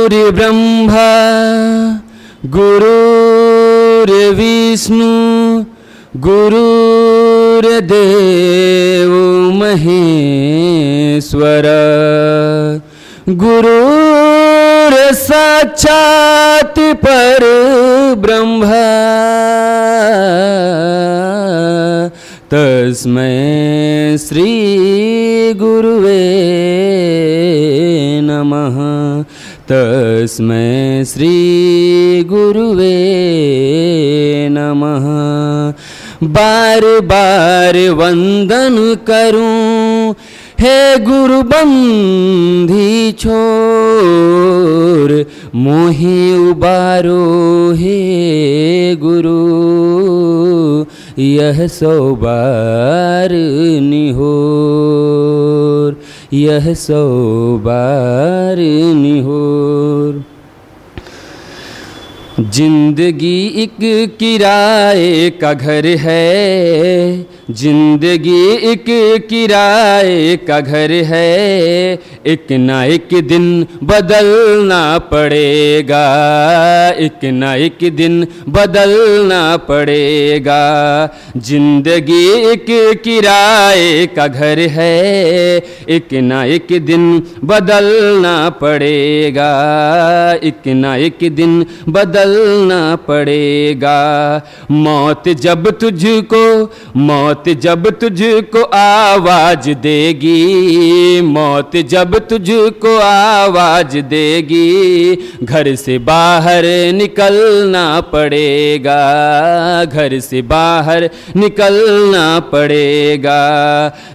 गुरुर्ब्रह्मा गुरुर्विष्णु गुरुर्देवो महेश्वर गुरुर्साक्षात् परब्रह्म तस्मै श्री गुरुवे नमः। तस्मै श्री गुरुवे नमः। बार बार वंदन करूं हे गुरु बंधी छोर, मोहि उबारो हे गुरु यह सौ बार निहोर, यह सौ बार निहोर। जिंदगी एक किराए का घर है, जिंदगी एक किराए का घर है, एक ना एक दिन बदलना पड़ेगा, एक ना एक दिन बदलना पड़ेगा। जिंदगी एक किराए का घर है, एक ना एक दिन बदलना पड़ेगा, एक ना एक दिन बदलना पड़ेगा। मौत जब तुझको, मौत जब तुझको आवाज देगी, मौत जब तुझको आवाज देगी, घर से बाहर निकलना पड़ेगा, घर से बाहर निकलना पड़ेगा।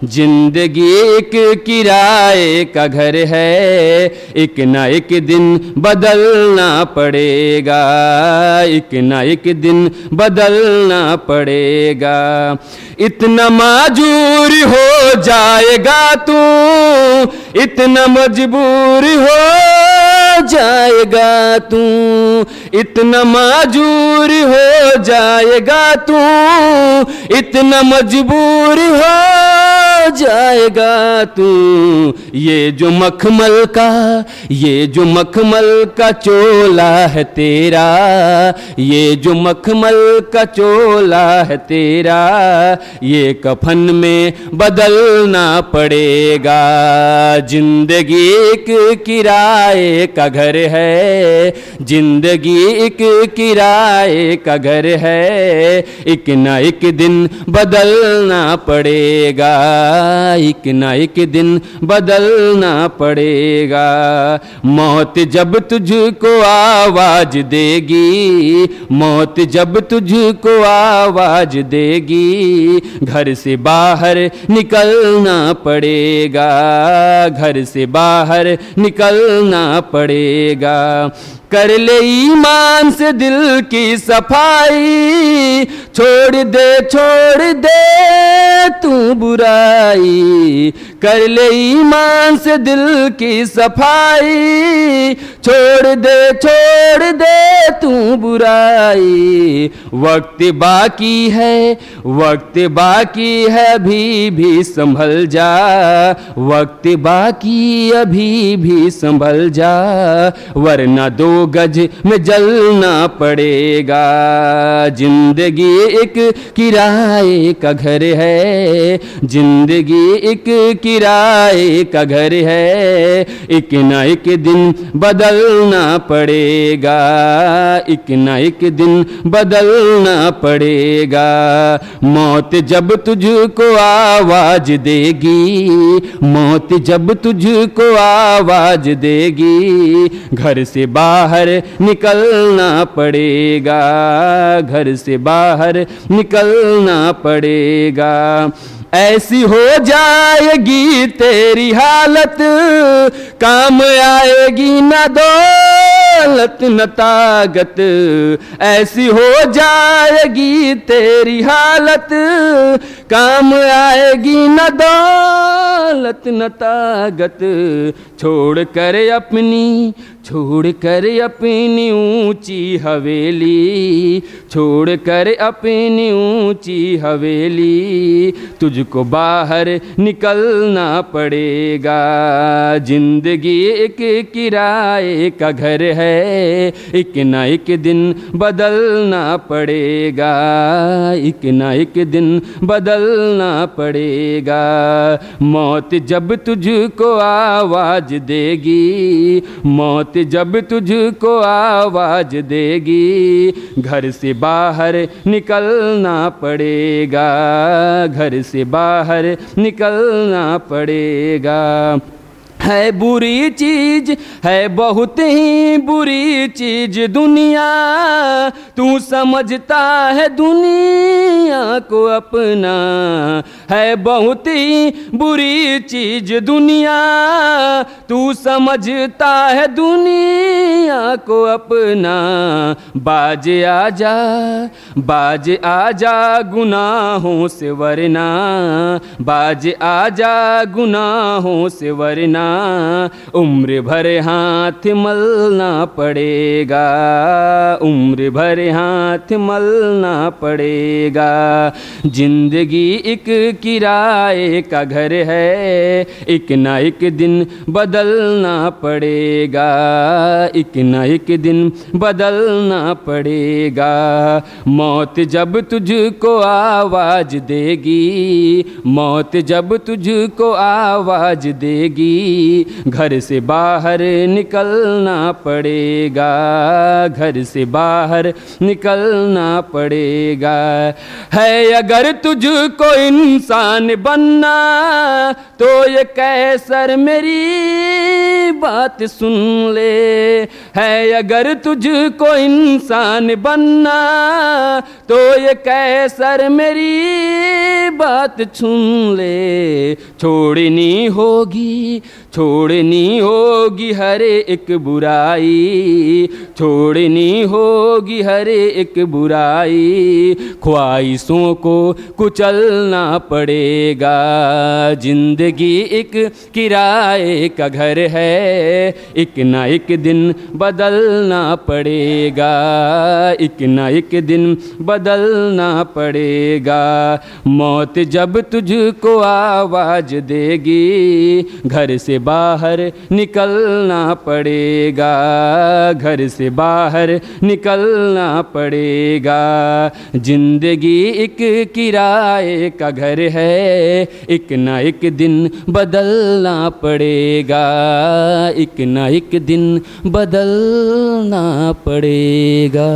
जिंदगी एक किराए का घर है, एक ना एक दिन बदलना पड़ेगा, एक ना एक दिन बदलना पड़ेगा। इतना मजबूर हो जाएगा तू, इतना मजबूर हो जाएगा तू, इतना मजबूर हो जाएगा तू, इतना मजबूर हो जाएगा तू। ये जो मखमल का, ये जो मखमल का चोला है तेरा, ये जो मखमल का चोला है तेरा, ये कफन में बदलना पड़ेगा। जिंदगी एक किराए का घर है, जिंदगी एक किराए का घर है, एक ना एक दिन बदलना पड़ेगा, एक ना एक दिन बदलना पड़ेगा। मौत जब तुझको आवाज देगी, मौत जब तुझको आवाज देगी, घर से बाहर निकलना पड़ेगा, घर से बाहर निकलना पड़ेगा। कर ले ईमान से दिल की सफाई, छोड़ दे तू बुराई। कर ले ईमान से दिल की सफाई, छोड़ दे तू बुराई। वक्त बाकी है, वक्त बाकी है, अभी भी संभल जा, वक्त बाकी अभी भी संभल जा, वरना 2 गज में जलना पड़ेगा। जिंदगी एक किराए का घर है, जिंदगी एक किराए का घर है, एक ना एक दिन बदलना पड़ेगा, एक ना एक दिन बदलना पड़ेगा। मौत जब तुझको आवाज देगी, मौत जब तुझको आवाज देगी, घर से बाहर निकलना पड़ेगा, घर से बाहर निकलना पड़ेगा। ऐसी हो जाएगी तेरी हालत, काम आएगी न दौलत न ताकत। ऐसी हो जाएगी तेरी हालत, काम आएगी न दौलत न ताकत। छोड़ कर अपनी ऊंची हवेली, छोड़ कर अपनी ऊंची हवेली, तुझको बाहर निकलना पड़ेगा। जिंदगी एक किराए का घर है, एक ना एक दिन बदलना पड़ेगा, एक ना एक दिन बदलना पड़ेगा। मौत जब तुझको आवाज देगी, मौत जब तुझको आवाज देगी, घर से बाहर निकलना पड़ेगा, घर से बाहर निकलना पड़ेगा। है बुरी चीज, है बहुत ही बुरी चीज दुनिया, तू समझता है दुनिया को अपना। है बहुत ही बुरी चीज दुनिया, तू समझता है दुनिया को अपना। बाज आजा, बाज आजा गुनाहों से वरना, बाज आजा गुनाहों से वरना, उम्र भर हाथ मलना पड़ेगा, उम्र भर हाथ मलना पड़ेगा। जिंदगी एक किराए का घर है, एक ना एक दिन बदलना पड़ेगा, एक ना एक दिन बदलना पड़ेगा। मौत जब तुझको आवाज देगी, मौत जब तुझको आवाज देगी, घर से बाहर निकलना पड़ेगा, घर से बाहर निकलना पड़ेगा। है अगर तुझको इंसान बनना, तो ये कैसर मेरी बात सुन ले। है अगर तुझको इंसान बनना, तो ये कैसर मेरी बात सुन ले। छोड़नी होगी, छोड़नी होगी हर एक बुराई, छोड़नी होगी हर एक बुराई। ख्वाहिशों को कुचलना पड़ेगा, जिंदगी एक किराए का घर है, एक ना एक दिन बदलना पड़ेगा, एक ना एक दिन बदलना पड़ेगा। मौत जब तुझको आवाज देगी, घर से बाहर निकलना पड़ेगा, घर से बाहर निकलना पड़ेगा। जिंदगी एक किराए का घर है, एक ना एक दिन बदलना पड़ेगा, एक ना एक दिन बदलना पड़ेगा।